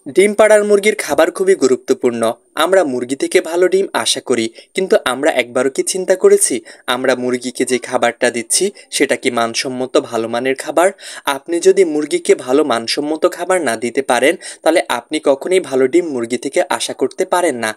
ডিম পাড়ার মুরগির খাবার খুবই গুরুত্বপূর্ণ। আমরা মুরগি থেকে ভালো ডিম আশা করি, কিন্তু আমরা একবারও কি চিন্তা করেছি আমরা মুরগিকে যে খাবারটা দিচ্ছি সেটা কি মানসম্মত ভালো মানের খাবার? আপনি যদি মুরগিকে ভালো মানসম্মত খাবার না দিতে পারেন, তাহলে আপনি কখনোই ভালো ডিম মুরগি থেকে আশা করতে পারেন না।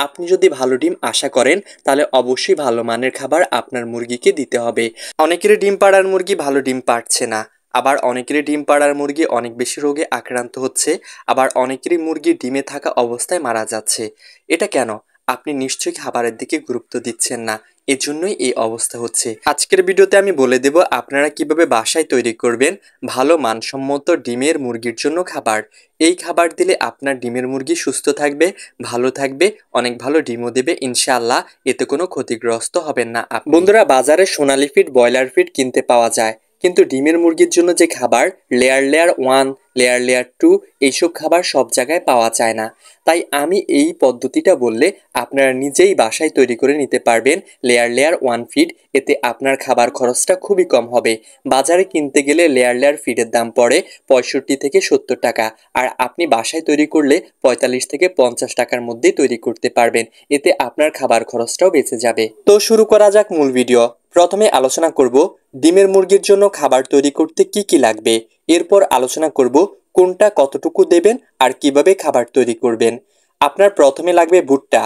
আপনি যদি ভালো ডিম আশা করেন, তাহলে অবশ্যই ভালো মানের খাবার আপনার মুরগিকে দিতে হবে। অনেকেরই ডিম পাড়ার মুরগি ভালো ডিম পাড়ছে না, আবার অনেকেরই ডিম পাড়ার মুরগি অনেক বেশি রোগে আক্রান্ত হচ্ছে, আবার অনেকেরই মুরগি ডিমে থাকা অবস্থায় মারা যাচ্ছে। এটা কেন? আপনি নিশ্চয়ই খাবারের দিকে গুরুত্ব দিচ্ছেন না, এজন্যই এই অবস্থা হচ্ছে। আজকের ভিডিওতে আমি বলে দেব আপনারা কিভাবে বাসায় তৈরি করবেন ভালো মানসম্মত ডিমের মুরগির জন্য খাবার। এই খাবার দিলে আপনার ডিমের মুরগি সুস্থ থাকবে, ভালো থাকবে, অনেক ভালো ডিমও দেবে ইনশাআল্লাহ। এতে কোনো ক্ষতিগ্রস্ত হবেন না আপনি। বন্ধুরা, বাজারে সোনালী ফিড, ব্রয়লার ফিড কিনতে পাওয়া যায়, কিন্তু ডিমের মুরগির জন্য যে খাবার লেয়ার 1, লেয়ার 2, এইসব খাবার সব জায়গায় পাওয়া যায় না। তাই আমি এই পদ্ধতিটা বললে আপনারা নিজেই বাসায় তৈরি করে নিতে পারবেন লেয়ার 1 ফিড। এতে আপনার খাবার খরচটা খুবই কম হবে। বাজারে কিনতে গেলে লেয়ার ফিডের দাম পড়ে 65 থেকে 70 টাকা, আর আপনি বাসায় তৈরি করলে 45 থেকে 50 টাকার মধ্যেই তৈরি করতে পারবেন। এতে আপনার খাবার খরচটাও বেঁচে যাবে। তো শুরু করা যাক মূল ভিডিও। প্রথমে আলোচনা করব ডিমের মুরগির জন্য খাবার তৈরি করতে কি কি লাগবে। এরপর আলোচনা করব কোনটা কতটুকু দেবেন আর কিভাবে খাবার তৈরি করবেন। আপনার প্রথমে লাগবে ভুট্টা।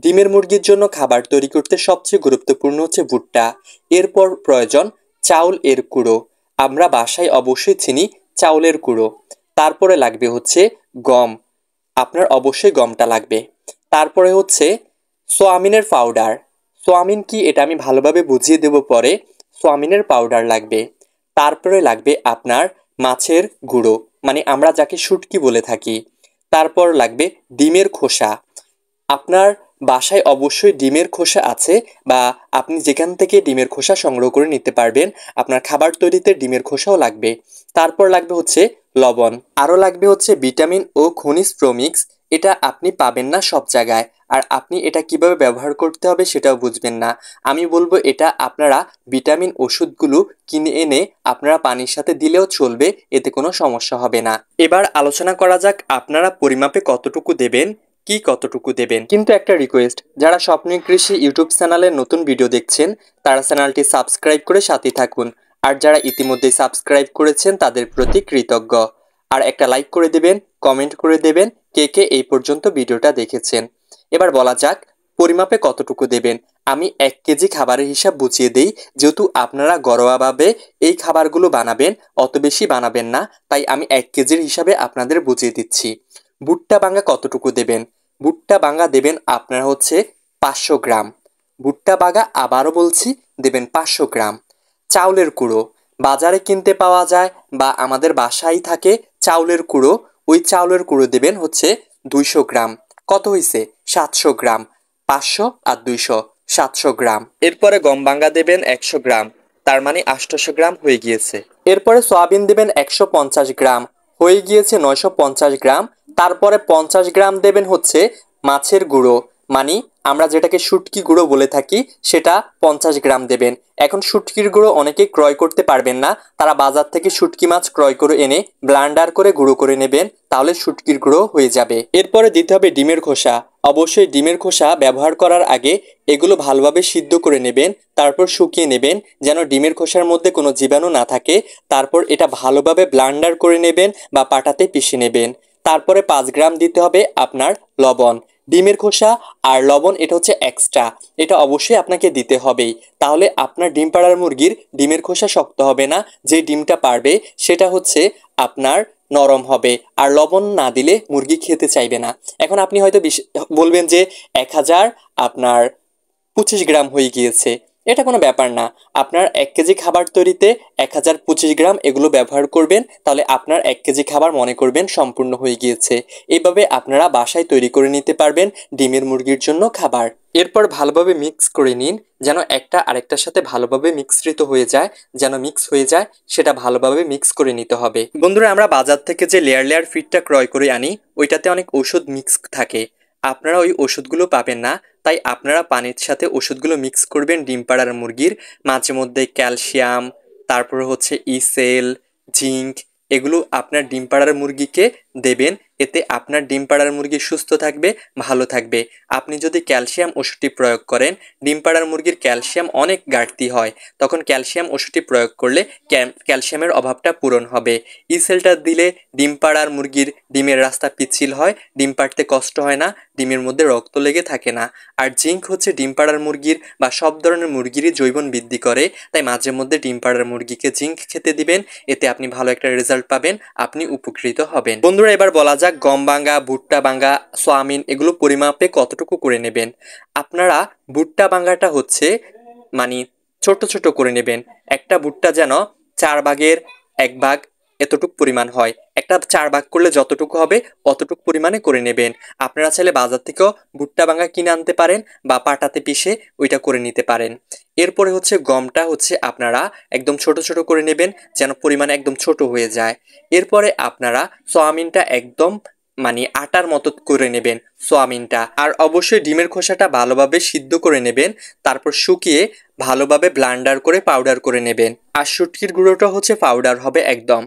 ডিমের মুরগির জন্য খাবার তৈরি করতে সবচেয়ে গুরুত্বপূর্ণ হচ্ছে ভুট্টা। এরপর প্রয়োজন চাউল এর গুঁড়ো। আমরা বাসায় অবশ্যই চিনি চাউলের গুঁড়ো। তারপরে লাগবে হচ্ছে গম। আপনার অবশ্যই গমটা লাগবে। তারপরে হচ্ছে সোয়াবিনের পাউডার। সোয়াবিন কি এটা আমি ভালোভাবে বুঝিয়ে দেব পরে। সোয়াবিনের পাউডার লাগবে। তারপরে লাগবে আপনার মাছের গুঁড়ো, মানে আমরা যাকে শুটকি বলে থাকি। তারপর লাগবে ডিমের খোসা। আপনার বাসায় অবশ্যই ডিমের খোসা আছে, বা আপনি যেখান থেকে ডিমের খোসা সংগ্রহ করে নিতে পারবেন। আপনার খাবার তৈরিতে ডিমের খোসাও লাগবে। তারপর লাগবে হচ্ছে লবণ। আরও লাগবে হচ্ছে ভিটামিন ও খনিজ প্রমিক্স। এটা আপনি পাবেন না সব জায়গায়, আর আপনি এটা কিভাবে ব্যবহার করতে হবে সেটাও বুঝবেন না। আমি বলবো এটা আপনারা ভিটামিন ওষুধগুলো কিনে এনে আপনারা পানির সাথে দিলেও চলবে, এতে কোনো সমস্যা হবে না। এবার আলোচনা করা যাক আপনারা পরিমাপে কতটুকু দেবেন, কি কতটুকু দেবেন। কিন্তু একটা রিকোয়েস্ট, যারা স্বপ্নের কৃষি ইউটিউব চ্যানেলের নতুন ভিডিও দেখছেন তারা চ্যানেলটি সাবস্ক্রাইব করে সাথে থাকুন, আর যারা ইতিমধ্যে সাবস্ক্রাইব করেছেন তাদের প্রতি কৃতজ্ঞ। আর একটা লাইক করে দেবেন, কমেন্ট করে দেবেন কে কে এই পর্যন্ত ভিডিওটা দেখেছেন। এবার বলা যাক পরিমাপে কতটুকু দেবেন। আমি 1 কেজি খাবারের হিসাব বুঝিয়ে দেই, যেহেতু আপনারা ঘরোয়াভাবে এই খাবারগুলো বানাবেন, অত বেশি বানাবেন না, তাই আমি 1 কেজির হিসাবে আপনাদের বুঝিয়ে দিচ্ছি। ভুট্টা ভাঙা কতটুকু দেবেন? ভুট্টা ভাঙা দেবেন আপনার হচ্ছে 500 গ্রাম। ভুট্টা ভাঙা আবারও বলছি দেবেন 500 গ্রাম। চাউলের গুঁড়ো বাজারে কিনতে পাওয়া যায়, বা আমাদের বাসায় থাকে চাউলের গুঁড়ো। ওই চাউলের গুঁড়ো দেবেন হচ্ছে 200 গ্রাম। কত হয়েছে? 700 গ্রাম। 500 আর 200, 700 গ্রাম। এরপরে গম ভাঙা দেবেন 100 গ্রাম, তার মানে 800 গ্রাম হয়ে গিয়েছে। এরপরে সয়াবিন দেবেন 150 গ্রাম, হয়ে গিয়েছে 950 গ্রাম। তারপরে 50 গ্রাম দেবেন হচ্ছে মাছের গুঁড়ো, মানে আমরা যেটাকে শুটকি গুঁড়ো বলে থাকি, সেটা 50 গ্রাম দেবেন। এখন শুটকির গুঁড়ো অনেকেই ক্রয় করতে পারবেন না, তারা বাজার থেকে শুটকি মাছ ক্রয় করে এনে ব্লান্ডার করে গুঁড়ো করে নেবেন, তাহলে শুটকির গুঁড়ো হয়ে যাবে। এরপরে দিতে হবে ডিমের খোসা। অবশ্যই ডিমের খোসা ব্যবহার করার আগে এগুলো ভালোভাবে সিদ্ধ করে নেবেন, তারপর শুকিয়ে নেবেন যেন ডিমের খোসার মধ্যে কোনো জীবাণু না থাকে। তারপর এটা ভালোভাবে ব্লান্ডার করে নেবেন বা পাটাতে পিষে নেবেন। তারপরে 5 গ্রাম দিতে হবে আপনার লবণ। ডিমের খোসা আর লবণ এটা হচ্ছে এক্সট্রা, এটা অবশ্যই আপনাকে দিতে হবেই। তাহলে আপনার ডিম পাড়ার মুরগির ডিমের খোসা শক্ত হবে না, যে ডিমটা পারবে সেটা হচ্ছে আপনার নরম হবে। আর লবণ না দিলে মুরগি খেতে চাইবে না। এখন আপনি হয়তো বলবেন যে 1000 আপনার 25 গ্রাম হয়ে গিয়েছে। এটা কোনো ব্যাপার না। আপনার 1 কেজি খাবার তৈরিতে 1025 গ্রাম এগুলো ব্যবহার করবেন, তাহলে আপনার 1 কেজি খাবার মনে করবেন সম্পূর্ণ হয়ে গিয়েছে। এইভাবে আপনারা বাসায় তৈরি করে নিতে পারবেন ডিমের মুরগির জন্য খাবার। এরপর ভালোভাবে মিক্স করে নিন, যেন একটা আরেকটার সাথে ভালোভাবে মিশ্রিত হয়ে যায়, যেন মিক্স হয়ে যায় সেটা ভালোভাবে মিক্স করে নিতে হবে। বন্ধুরা, আমরা বাজার থেকে যে লেয়ার ফিডটা ক্রয় করে আনি, ওইটাতে অনেক ওষুধ মিক্স থাকে। আপনারা ওই ওষুধগুলো পাবেন না, তাই আপনারা পানির সাথে ওষুধগুলো মিক্স করবেন ডিম পাড়ার মুরগির। মাঝে মধ্যে ক্যালসিয়াম, তারপর হচ্ছে ইসেল, জিঙ্ক, এগুলো আপনার ডিম পাড়ার মুরগিকে দেবেন। এতে আপনার ডিম পাড়ার মুরগি সুস্থ থাকবে, ভালো থাকবে। আপনি যদি ক্যালসিয়াম ওষুধটি প্রয়োগ করেন, ডিম পাড়ার মুরগির ক্যালসিয়াম অনেক ঘাটতি হয়, তখন ক্যালসিয়াম ওষুধটি প্রয়োগ করলে ক্যালসিয়ামের অভাবটা পূরণ হবে। সেলটা দিলে ডিম পাড়ার মুরগির ডিমের রাস্তা পিচ্ছিল হয়, ডিম পাড়তে কষ্ট হয় না, ডিমের মধ্যে রক্ত লেগে থাকে না। আর জিঙ্ক হচ্ছে ডিম পাড়ার মুরগির বা সব ধরনের মুরগিরই জৈবন বৃদ্ধি করে, তাই মাঝে মধ্যে ডিম পাড়ার মুরগিকে জিঙ্ক খেতে দিবেন। এতে আপনি ভালো একটা রেজাল্ট পাবেন, আপনি উপকৃত হবেন। বন্ধুরা, এবার বলা যাক গম ভাঙ্গা, ভুট্টা ভাঙ্গা, সোয়াবিন এগুলো পরিমাপে কতটুকু করে নেবেন। আপনারা ভুট্টা ভাঙ্গাটা হচ্ছে মানে ছোট ছোট করে নেবেন। একটা ভুট্টা যেন 1/4 ভাগ এতটুক পরিমাণ হয়। একটা 4 ভাগ করলে যতটুকু হবে অতটুক পরিমাণে করে নেবেন। আপনারা চাইলে বাজার থেকেও ভুট্টা ভাঙ্গা কিনে আনতে পারেন বা পাটাতে পিষে ওইটা করে নিতে পারেন। এরপরে হচ্ছে গমটা হচ্ছে আপনারা একদম ছোট ছোট করে নেবেন, যেন পরিমাণ একদম ছোট হয়ে যায়। এরপরে আপনারা সোয়াবিনটা একদম আটার মতো করে নেবেন সোয়াবিনটা। আর অবশ্যই ডিমের খোসাটা ভালোভাবে সিদ্ধ করে নেবেন, তারপর শুকিয়ে ভালোভাবে ব্লান্ডার করে পাউডার করে নেবেন। আর শুটকির গুঁড়োটা হচ্ছে পাউডার হবে একদম।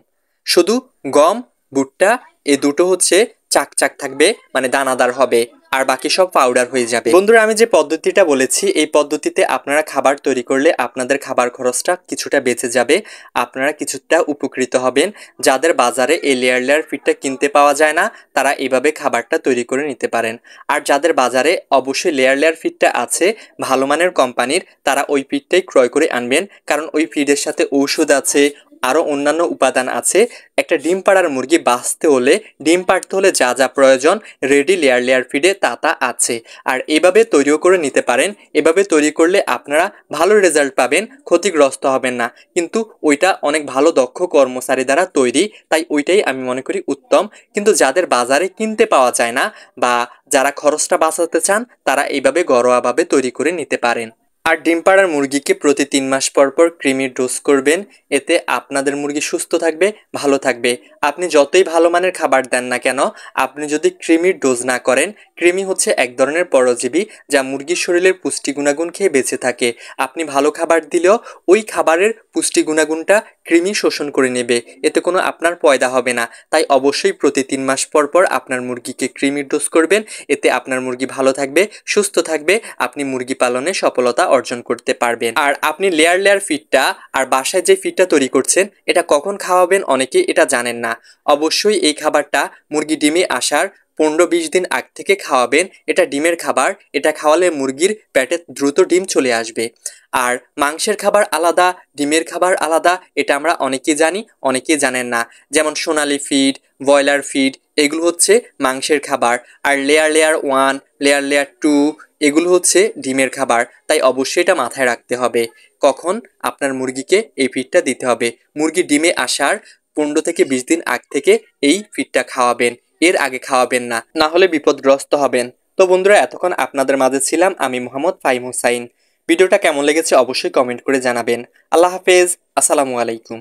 শুধু গম, ভুট্টা এ দুটো হচ্ছে চাক থাকবে, দানাদার হবে, আর বাকি সব পাউডার হয়ে যাবে। বন্ধুরা, আমি যে পদ্ধতিটা বলেছি এই পদ্ধতিতে আপনারা খাবার তৈরি করলে আপনাদের খাবার খরচটা কিছুটা বেঁচে যাবে, আপনারা কিছুটা উপকৃত হবেন। যাদের বাজারে এই লেয়ার ফিডটা কিনতে পাওয়া যায় না, তারা এইভাবে খাবারটা তৈরি করে নিতে পারেন। আর যাদের বাজারে অবশ্যই লেয়ার ফিডটা আছে ভালো মানের কোম্পানির, তারা ওই ফিডটাই ক্রয় করে আনবেন, কারণ ওই ফিডের সাথে ঔষধ আছে, আরও অন্যান্য উপাদান আছে। একটা ডিম পাড়ার মুরগি বাঁচতে হলে, ডিম পাড়তে হলে যা যা প্রয়োজন রেডি লেয়ার ফিডে তা আছে। আর এভাবে তৈরিও করে নিতে পারেন। এভাবে তৈরি করলে আপনারা ভালো রেজাল্ট পাবেন, ক্ষতিগ্রস্ত হবেন না। কিন্তু ওইটা অনেক ভালো দক্ষ কর্মচারী দ্বারা তৈরি, তাই ওইটাই আমি মনে করি উত্তম। কিন্তু যাদের বাজারে কিনতে পাওয়া যায় না বা যারা খরচটা বাঁচাতে চান, তারা এইভাবে ঘরোয়াভাবে তৈরি করে নিতে পারেন। আর ডিম পাড়ার মুরগিকে প্রতি 3 মাস পর পর কৃমির ডোজ করবেন। এতে আপনাদের মুরগি সুস্থ থাকবে, ভালো থাকবে। আপনি যতই ভালো মানের খাবার দেন না কেন, আপনি যদি কৃমির ডোজ না করেন, কৃমি হচ্ছে এক ধরনের পরজীবী যা মুরগির শরীরের পুষ্টি গুণাগুণ খেয়ে বেঁচে থাকে। আপনি ভালো খাবার দিলেও ওই খাবারের পুষ্টি গুণাগুণটা কৃমি শোষণ করে নেবে, এতে কোনো আপনার পয়দা হবে না। তাই অবশ্যই প্রতি 3 মাস পর পর আপনার মুরগিকে কৃমির ডোজ করবেন। এতে আপনার মুরগি ভালো থাকবে, সুস্থ থাকবে, আপনি মুরগি পালনে সফলতা অর্জন করতে পারবেন। আর আপনি লেয়ার ফিডটা আর বাসায় যে ফিডটা তৈরি করছেন এটা কখন খাওয়াবেন অনেকে এটা জানেন না। অবশ্যই এই খাবারটা মুরগি ডিমে আসার 15-20 দিন আগ থেকে খাওয়াবেন। এটা ডিমের খাবার, এটা খাওয়ালে মুরগির পেটে দ্রুত ডিম চলে আসবে। আর মাংসের খাবার আলাদা, ডিমের খাবার আলাদা, এটা আমরা অনেকেই জানি, অনেকেই জানেন না। যেমন সোনালি ফিড, ব্রয়লার ফিড এগুলো হচ্ছে মাংসের খাবার। আর লেয়ার 1, লেয়ার 2 এগুলো হচ্ছে ডিমের খাবার। তাই অবশ্যই এটা মাথায় রাখতে হবে কখন আপনার মুরগিকে এই ফিডটা দিতে হবে। মুরগি ডিমে আসার 15 থেকে 20 দিন আগ থেকে এই ফিডটা খাওয়াবেন, এর আগে খাওয়াবেন না, না হলে বিপদগ্রস্ত হবেন। তো বন্ধুরা, এতক্ষণ আপনাদের মাঝে ছিলাম আমি মোহাম্মদ ফাহিম হুসাইন। ভিডিওটা কেমন লেগেছে অবশ্যই কমেন্ট করে জানাবেন। আল্লাহ হাফেজ, আসসালামু আলাইকুম।